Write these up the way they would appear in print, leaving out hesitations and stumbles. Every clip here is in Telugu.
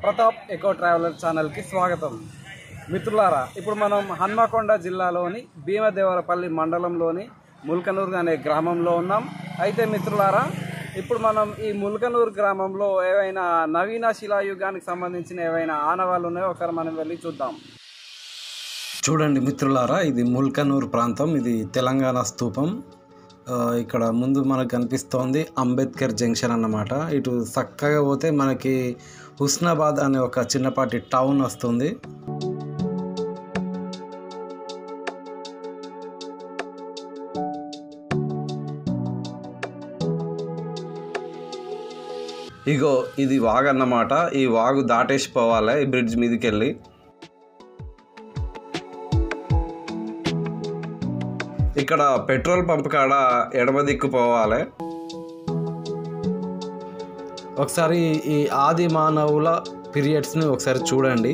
ప్రతాప్ ఎకో ట్రావెలర్ ఛానల్కి స్వాగతం. మిత్రులారా, ఇప్పుడు మనం హన్మకొండ జిల్లాలోని భీమదేవరపల్లి మండలంలోని ముల్కనూరు అనే గ్రామంలో ఉన్నాం. అయితే మిత్రులారా, ఇప్పుడు మనం ఈ ముల్కనూరు గ్రామంలో ఏవైనా నవీన శిలాయుగానికి సంబంధించిన ఏవైనా ఆనవాళ్ళు ఉన్నాయో ఒకసారి మనం వెళ్ళి చూద్దాం. చూడండి మిత్రులారా, ఇది ముల్కనూరు ప్రాంతం. ఇది తెలంగాణ స్తూపం. ఇక్కడ ముందు మనకు కనిపిస్తోంది అంబేద్కర్ జంక్షన్ అన్నమాట. ఇటు చక్కగా పోతే మనకి హుస్నాబాద్ అనే ఒక చిన్నపాటి టౌన్ వస్తుంది. ఇగో ఇది వాగు అన్నమాట. ఈ వాగు దాటేసి పోవాలి ఈ బ్రిడ్జ్ మీదకి వెళ్ళి. ఇక్కడ పెట్రోల్ పంప్ కాడ ఎడమ దిక్కు పోవాలి. ఒకసారి ఈ ఆది మానవుల పీరియడ్స్ని ఒకసారి చూడండి.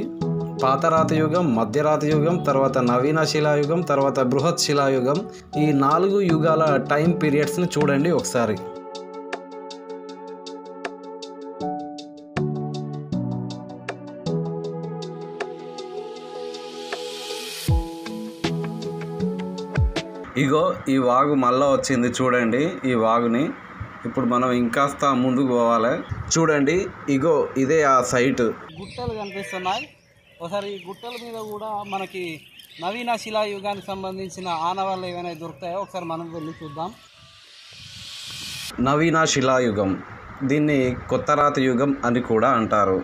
పాతరాతి యుగం, మధ్యరాతి యుగం, తర్వాత నవీన శిలాయుగం, తర్వాత బృహత్ శిలాయుగం. ఈ 4 యుగాల టైం పీరియడ్స్ని చూడండి ఒకసారి. ఇగో ఈ వాగు మళ్ళా వచ్చింది చూడండి. ఈ వాగుని ఇప్పుడు మనం ఇంకాస్త ముందుకు పోవాలి. చూడండి, ఇగో ఇదే ఆ సైట్. గుట్టలు కనిపిస్తున్నాయి. ఒకసారి ఈ గుట్టల మీద కూడా మనకి నవీన శిలాయుగానికి సంబంధించిన ఆనవాళ్ళు ఏమైనా దొరుకుతాయో ఒకసారి మనం వెళ్ళి చూద్దాం. నవీన శిలాయుగం, దీన్ని కొత్తరాతి యుగం అని కూడా అంటారు.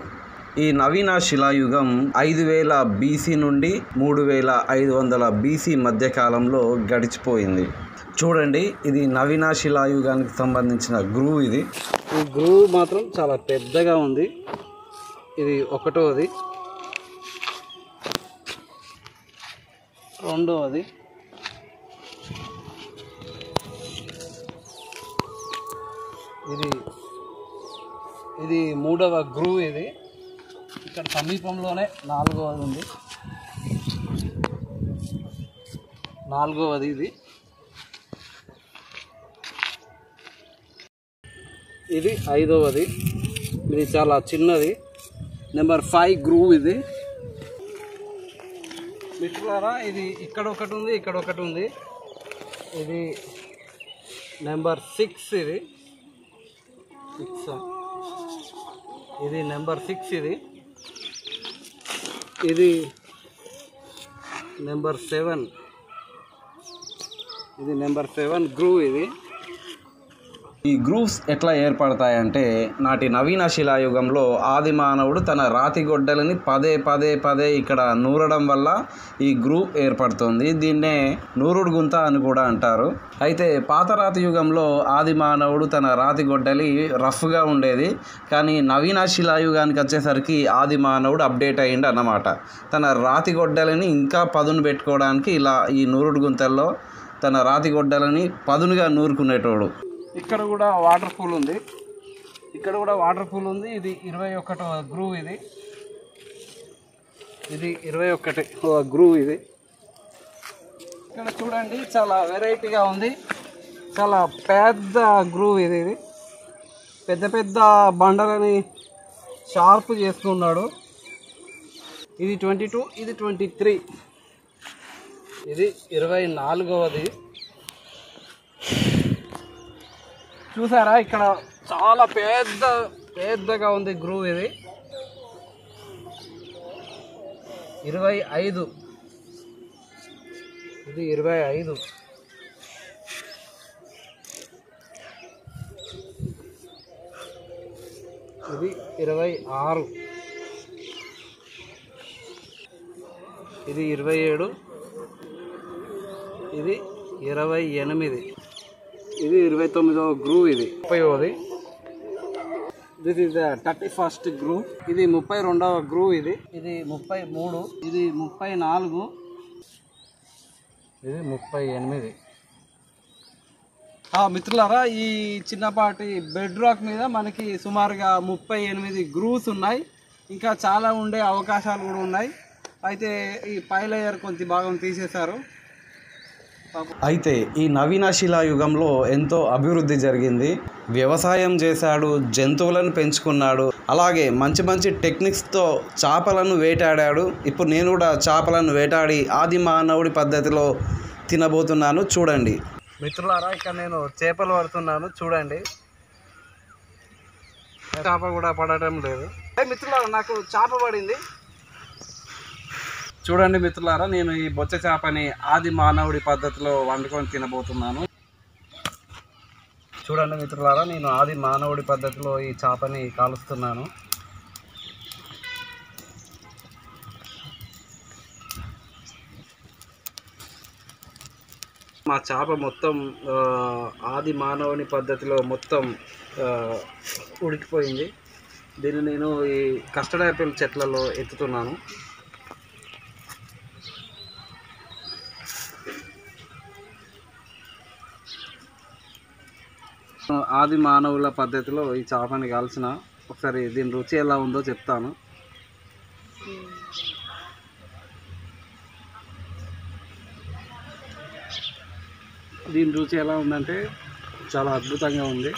ఈ నవీన శిలాయుగం 5000 BC నుండి 3500 BC మధ్యకాలంలో గడిచిపోయింది. చూడండి, ఇది నవీన శిలాయుగానికి సంబంధించిన గ్రూవ్. ఇది ఈ గ్రూవ్ మాత్రం చాలా పెద్దగా ఉంది. ఇది ఒకటోది, రెండవది, ఇది మూడవ గ్రూవ్. ఇది ఇక్కడ సమీపంలోనే నాలుగవది ఉంది. నాలుగవది ఇది 5వది. ఇది చాలా చిన్నది, నెంబర్ 5 గ్రూవ్. ఇది మిత్రులారా, ఇది ఇక్కడ ఒకటి ఉంది, ఇక్కడ ఒకటి ఉంది. ఇది నెంబర్ 6. ఇది నెంబర్ 6. ఇది నెంబర్ 7. ఇది నెంబర్ 7 గ్రూవ్. ఇది ఈ గ్రూవ్స్ ఎట్లా ఏర్పడతాయంటే, నాటి నవీన శిలాయుగంలో ఆది మానవుడు తన రాతి గొడ్డలని పదే ఇక్కడ నూరడం వల్ల ఈ గ్రూవ్ ఏర్పడుతుంది. దీన్నే నూరుడు గుంత అని కూడా అంటారు. అయితే పాతరాతి యుగంలో ఆది మానవుడు తన రాతి గొడ్డలి రఫ్గా ఉండేది. కానీ నవీన శిలాయుగానికి వచ్చేసరికి ఆది మానవుడు అప్డేట్ అయ్యిండు అన్నమాట. తన రాతి గొడ్డలని ఇంకా పదును పెట్టుకోవడానికి ఇలా ఈ నూరుడు గుంతల్లో తన రాతి గొడ్డలని పదునుగా నూరుకునేటోడు. ఇక్కడ కూడా వాటర్ పూల్ ఉంది. ఇది 21వ గ్రూవ్. ఇది 21వ గ్రూవ్. ఇది ఇక్కడ చూడండి, చాలా వెరైటీగా ఉంది. చాలా పెద్ద గ్రూవ్. ఇది పెద్ద బండలని షార్ప్ చేసుకున్నాడు. ఇది 22, ఇది 23, ఇది 24వది. చూసారా, ఇక్కడ చాలా పెద్దగా ఉంది గ్రూవ్. ఇది 25. ఇది 25. ఇది 26. ఇది 27. ఇది 28. ఇది 29వ గ్రూవ్. ఇది 30వది. This is the 31st groove. ఇది 32వ గ్రూవ్. ఇది 33. ఇది 34. ఇది 38. మిత్రులారా, ఈ చిన్నపాటి బెడ్ రాక్ మీద మనకి సుమారుగా 38 గ్రూవ్స్ ఉన్నాయి. ఇంకా చాలా ఉండే అవకాశాలు కూడా ఉన్నాయి. అయితే ఈ పై లేయర్ కొంత భాగం తీసేశారు. అయితే ఈ నవీన శిలాయుగంలో ఎంతో అభివృద్ధి జరిగింది. వ్యవసాయం చేశాడు, జంతువులను పెంచుకున్నాడు, అలాగే మంచి మంచి టెక్నిక్స్తో చేపలను వేటాడాడు. ఇప్పుడు నేను కూడా చేపలను వేటాడి ఆది మానవుడి పద్ధతిలో తినబోతున్నాను. చూడండి మిత్రులారా, ఇక్కడ నేను చేపలు పడుతున్నాను. చూడండి, చేప కూడా పడటం లేదు. మిత్రులారా, నాకు చేప పడింది. చూడండి మిత్రులారా, నేను ఈ బొచ్చ చేపని ఆది మానవుడి పద్ధతిలో వండుకొని తినబోతున్నాను. చూడండి మిత్రులారా, నేను ఆది మానవుడి పద్ధతిలో ఈ చేపని కాలుస్తున్నాను. మా చేప మొత్తం ఆది మానవుని పద్ధతిలో మొత్తం ఉడికిపోయింది. దీన్ని నేను ఈ కస్టర్డ్ యాపిల్ చెట్లలో ఎత్తుతున్నాను. ఆది మానవుల పద్ధతిలో ఈ చేపని కాల్చిన ఒకసారి దీని రుచి ఎలా ఉందో చెప్తాను. దీని రుచి ఎలా ఉందంటే చాలా అద్భుతంగా ఉంది.